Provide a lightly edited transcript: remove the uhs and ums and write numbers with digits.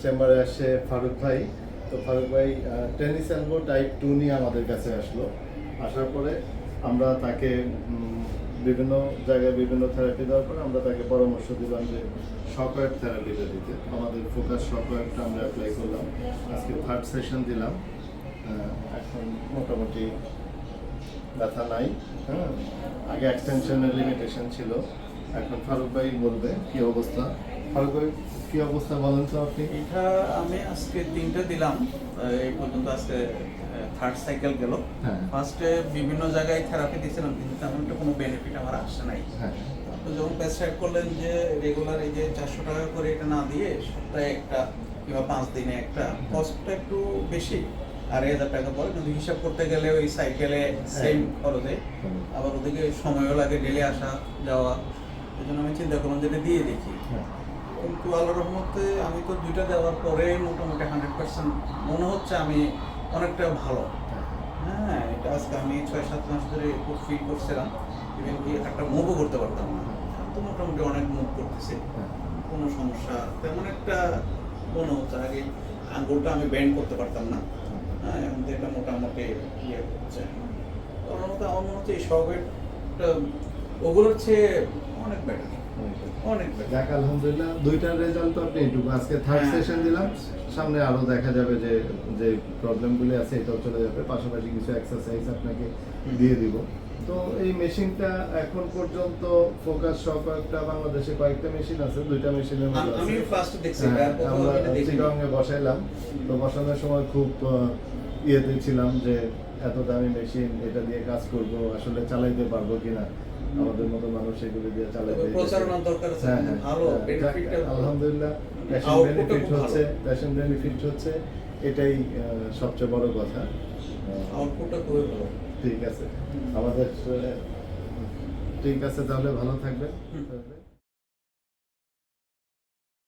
চেম্বারে আসে ফারুক ভাই। তো ফারুক ভাই টেনিস এলবো টাইপ 2 নিয়ে আমাদের কাছে আসলো। আসার পরে আমরা তাকে বিভিন্ন জায়গায় বিভিন্ন থেরাপি দেওয়ার পরে আমরা তাকে পরামর্শ দিলাম যে শকওয়েভ থেরাপিটা দিতে। আমাদের ফোকাস শকওয়েভটা আমরা অ্যাপ্লাই করলাম, আজকে 3rd সেশন দিলাম। এখন মোটামুটি ব্যথা নাই। হ্যাঁ, আগে এক্সটেনশনের লিমিটেশন ছিল, এখন ফারুক ভাই বলবে কি অবস্থা। ফারুক ভাই কি অবস্থা বলেন তো আপনি? এটা আমি আজকে 3টা দিলাম, এই পর্যন্ত আজকে 3rd সাইকেল গেল। ফার্স্টে বিভিন্ন জায়গায় থেরাপি দিয়েছিলাম, কিন্তু তেমন একটা কোনো বেনিফিট আমার আসছে নাই। তো যখন প্রেসক্রাইব করলেন যে রেগুলার এই যে 400 টাকা করে এটা না দিয়ে সপ্তাহে একটা কিংবা 5 দিনে একটা, কস্টটা একটু বেশি, 2,500 টাকা পড়ে। কিন্তু হিসাব করতে গেলে ওই সাইকেলে সেম খরচে, আবার ওদিকে সময়ও লাগে ডেলি আসা যাওয়া। এই জন্য আমি চিন্তা করলাম যে এটা দিয়ে দেখি। কিন্তু আল্লাহর রহমতে আমি তো 2টা দেওয়ার পরে মোটামুটি 100% মনে হচ্ছে আমি অনেকটা ভালো। হ্যাঁ, এটা আজকে আমি 6-7 মাস ধরে খুব ফিল করছিলাম, ইভেন কি একটা মুভও করতে পারতাম না। তো মোটামুটি অনেক মুভ করতেছে, কোনো সমস্যা তেমন একটা মনে হচ্ছে। আগে আঙ্গুলটা আমি বেন্ড করতে পারতাম না, হ্যাঁ, এখন তো এটা মোটামুটি ইয়ে হচ্ছে। কারণ আমার মনে হচ্ছে এই শকওয়েভটা ওগুলোর চেয়ে অনেক বেটার, অনেক বেটার। যাক আলহামদুলিল্লাহ, 2টার রেজাল্ট তো আপনি একটু আজকে 3rd সেশন দিলাম, সামনে আরো দেখা যাবে যে যে প্রবলেমগুলি আছে এটাও চলে যাবে। পাশাপাশি কিছু এক্সারসাইজ আপনাকে দিয়ে দিব। তো এই মেশিনটা এখন পর্যন্ত ফোকাস শকওয়েভটা বাংলাদেশে কয়েকটা মেশিন আছে, 2টা মেশিনের মধ্যে আমি ফার্স্ট দেখছি, আমরা চিটাগংয়ে বসাইলাম। তো বসানোর সময় খুব ইয়েতে ছিলাম যে এত দামি মেশিন, এটা দিয়ে কাজ করব, আসলে চালাইতে পারবো কিনা, আমাদের মতো মানুষ এগুলো দিয়ে চালাইতে। প্রচারণার দরকার আছে, ভালো বেনিফিটটা। আলহামদুলিল্লাহ, প্যাশন বেনিফিট হচ্ছে, এটাই সবচেয়ে বড় কথা। আউটপুটটা খুবই ভালো। ঠিক আছে, আমাদের ঠিক আছে, তাহলে ভালো থাকবেন।